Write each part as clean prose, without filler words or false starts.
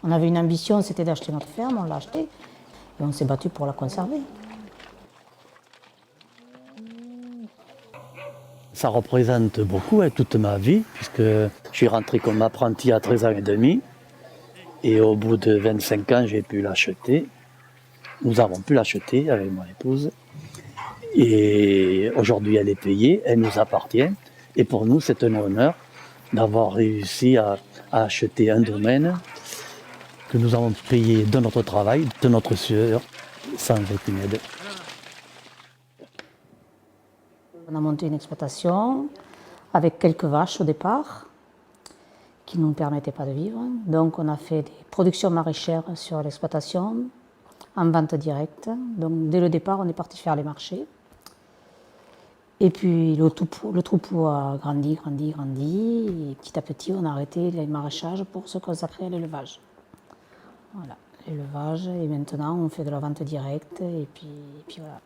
On avait une ambition, c'était d'acheter notre ferme, on l'a achetée et on s'est battu pour la conserver. Ça représente beaucoup toute ma vie, puisque je suis rentré comme apprenti à 13 ans et demi. Et au bout de 25 ans, j'ai pu l'acheter. Nous avons pu l'acheter avec mon épouse. Et aujourd'hui, elle est payée, elle nous appartient. Et pour nous, c'est un honneur d'avoir réussi à acheter un domaine que nous avons payé de notre travail, de notre sueur, sans aucune aide. On a monté une exploitation avec quelques vaches au départ qui ne nous permettaient pas de vivre. Donc on a fait des productions maraîchères sur l'exploitation en vente directe. Donc dès le départ, on est parti faire les marchés. Et puis le troupeau a grandi. Et petit à petit, on a arrêté les maraîchages pour se consacrer à l'élevage. Voilà, l'élevage. Et maintenant, on fait de la vente directe. Et puis voilà.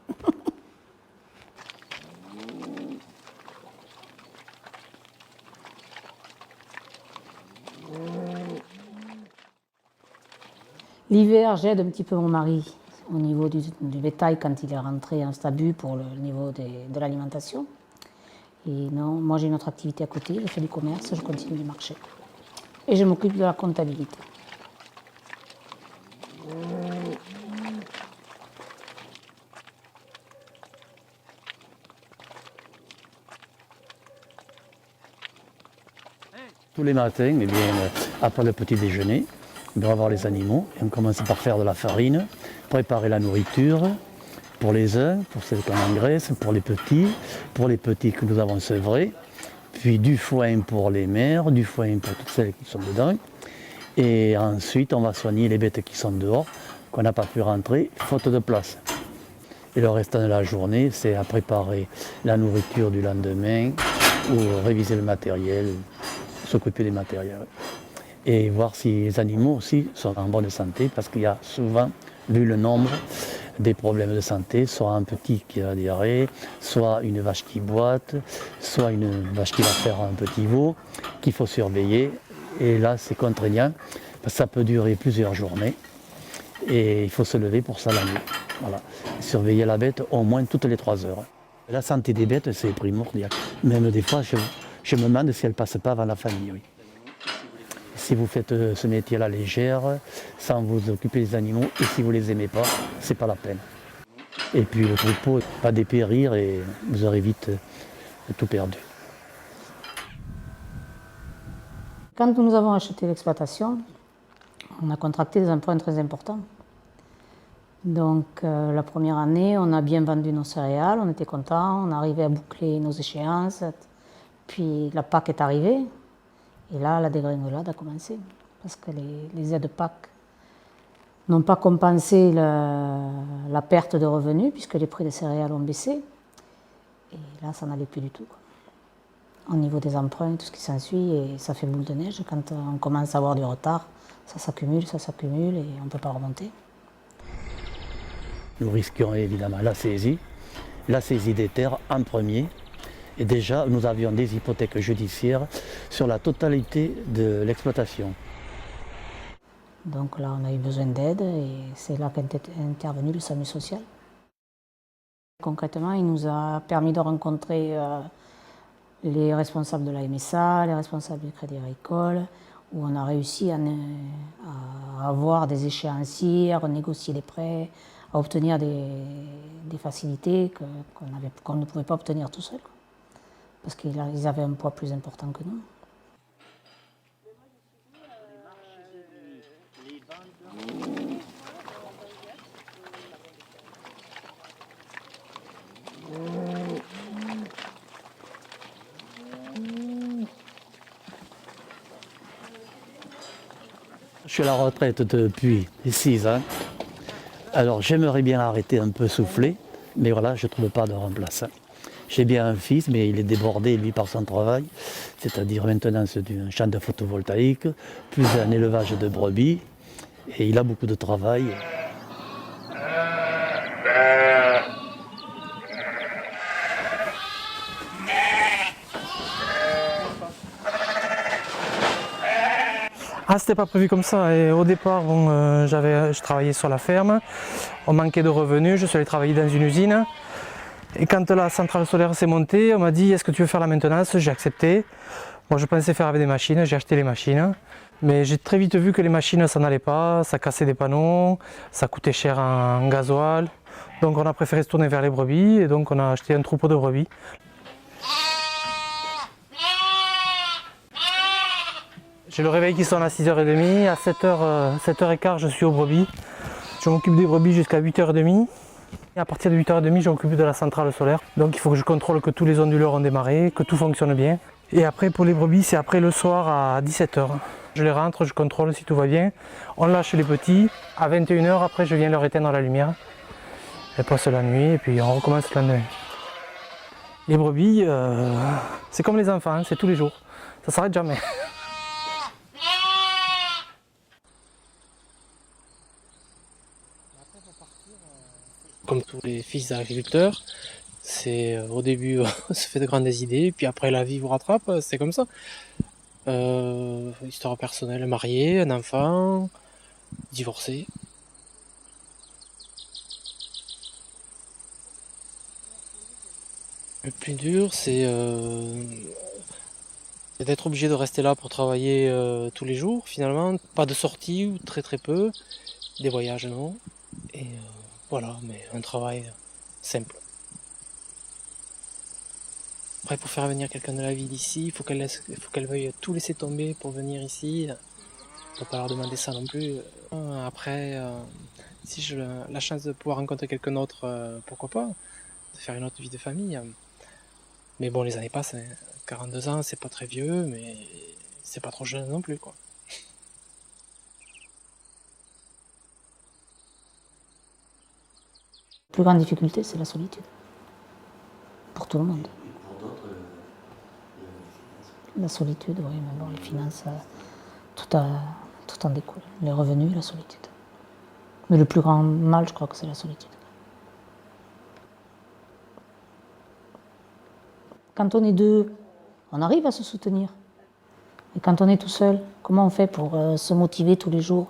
L'hiver, j'aide un petit peu mon mari au niveau du bétail quand il est rentré en stabu pour le niveau de l'alimentation. Et non, moi j'ai une autre activité à côté, je fais du commerce, je continue les marchés. Et je m'occupe de la comptabilité. Tous les matins, eh bien, après le petit déjeuner, on va voir les animaux et on commence par faire de la farine, préparer la nourriture pour les uns, pour ceux qu'on engraisse, pour les petits que nous avons sevrés, puis du foin pour les mères, du foin pour toutes celles qui sont dedans. Et ensuite, on va soigner les bêtes qui sont dehors, qu'on n'a pas pu rentrer, faute de place. Et le restant de la journée, c'est à préparer la nourriture du lendemain ou réviser le matériel, s'occuper des matériels. Et voir si les animaux aussi sont en bonne santé, parce qu'il y a souvent, vu le nombre, des problèmes de santé, soit un petit qui a la diarrhée, soit une vache qui boite, soit une vache qui va faire un petit veau, qu'il faut surveiller. Et là, c'est contraignant, parce que ça peut durer plusieurs journées. Et il faut se lever pour ça la nuit. Voilà. Surveiller la bête au moins toutes les 3 heures. La santé des bêtes, c'est primordial. Même des fois, je me demande si elle ne passe pas avant la famille. Oui. Si vous faites ce métier à la légère, sans vous occuper des animaux, et si vous ne les aimez pas, c'est pas la peine. Et puis le troupeau va dépérir et vous aurez vite tout perdu. Quand nous avons acheté l'exploitation, on a contracté des emprunts très importants. Donc la première année, on a bien vendu nos céréales, on était contents, on arrivait à boucler nos échéances. Puis la PAC est arrivée, et là, la dégringolade a commencé. Parce que les aides PAC n'ont pas compensé la perte de revenus, puisque les prix des céréales ont baissé. Et là, ça n'allait plus du tout. Au niveau des emprunts, tout ce qui s'ensuit, et ça fait boule de neige. Quand on commence à avoir du retard, ça s'accumule, et on ne peut pas remonter. Nous risquions évidemment la saisie des terres en premier. Et déjà, nous avions des hypothèques judiciaires sur la totalité de l'exploitation. Donc là, on a eu besoin d'aide et c'est là qu'est intervenu le SAMU social. Concrètement, il nous a permis de rencontrer les responsables de la MSA, les responsables du Crédit Agricole, où on a réussi à avoir des échéanciers, à renégocier les prêts, à obtenir des facilités qu'on ne pouvait pas obtenir tout seul. Parce qu'ils avaient un poids plus important que nous. Je suis à la retraite depuis 6 ans. Alors j'aimerais bien arrêter un peu souffler, mais voilà, je ne trouve pas de remplaçant. J'ai bien un fils, mais il est débordé, lui, par son travail. C'est-à-dire maintenant, c'est un champ de photovoltaïque, plus un élevage de brebis. Et il a beaucoup de travail. Ah, c'était pas prévu comme ça. Et au départ, bon, je travaillais sur la ferme, on manquait de revenus, je suis allé travailler dans une usine. Et quand la centrale solaire s'est montée, on m'a dit est-ce que tu veux faire la maintenance? J'ai accepté. Moi je pensais faire avec des machines, j'ai acheté les machines. Mais j'ai très vite vu que les machines ça n'allait pas, ça cassait des panneaux, ça coûtait cher en gasoil. Donc on a préféré se tourner vers les brebis et donc on a acheté un troupeau de brebis. J'ai le réveil qui sonne à 6h30, à 7h15 je suis aux brebis. Je m'occupe des brebis jusqu'à 8h30. Et à partir de 8h30 je m'occupe de la centrale solaire. Donc il faut que je contrôle que tous les onduleurs ont démarré, que tout fonctionne bien. Et après pour les brebis c'est après le soir à 17h. Je les rentre, je contrôle si tout va bien. On lâche les petits, à 21h après je viens leur éteindre la lumière. Elles passent la nuit et puis on recommence le lendemain. Les brebis, c'est comme les enfants, c'est tous les jours. Ça s'arrête jamais. Comme tous les fils d'agriculteurs, c'est au début on se fait de grandes idées, puis après la vie vous rattrape, c'est comme ça. Histoire personnelle, marié, un enfant, divorcé. Le plus dur, c'est d'être obligé de rester là pour travailler tous les jours finalement. Pas de sortie ou très très peu, des voyages non. Et voilà, mais un travail simple. Après, pour faire venir quelqu'un de la ville ici, il faut qu'elle veuille tout laisser tomber pour venir ici. On ne peut pas leur demander ça non plus. Après, si j'ai la chance de pouvoir rencontrer quelqu'un d'autre, pourquoi pas, de faire une autre vie de famille. Mais bon, les années passent, hein. 42 ans, c'est pas très vieux, mais c'est pas trop jeune non plus, quoi. La plus grande difficulté, c'est la solitude. Pour tout le monde. La solitude, oui, mais bon, les finances, tout en découle. Les revenus, la solitude. Mais le plus grand mal, je crois que c'est la solitude. Quand on est deux, on arrive à se soutenir. Et quand on est tout seul, comment on fait pour se motiver tous les jours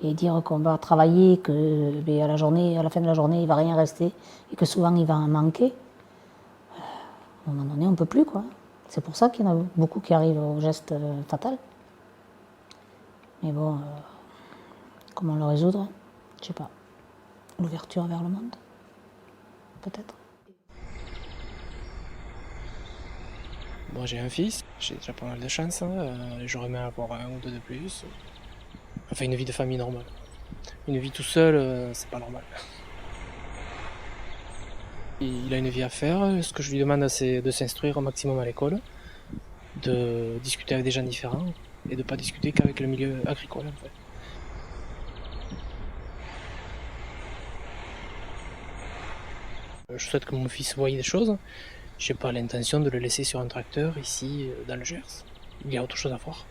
et dire qu'on va travailler, que à la fin de la journée, il ne va rien rester et que souvent il va en manquer. À un moment donné, on ne peut plus, quoi. C'est pour ça qu'il y en a beaucoup qui arrivent au geste fatal. Mais bon, comment le résoudre? Je sais pas. L'ouverture vers le monde, peut-être. Moi j'ai un fils, j'ai déjà pas mal de chance, hein. J'aurais aimé avoir un ou deux de plus. Enfin une vie de famille normale. Une vie tout seul, c'est pas normal. Il a une vie à faire, ce que je lui demande c'est de s'instruire au maximum à l'école, de discuter avec des gens différents et de pas discuter qu'avec le milieu agricole en fait. Je souhaite que mon fils voie des choses. J'ai pas l'intention de le laisser sur un tracteur ici dans le Gers. Il y a autre chose à voir.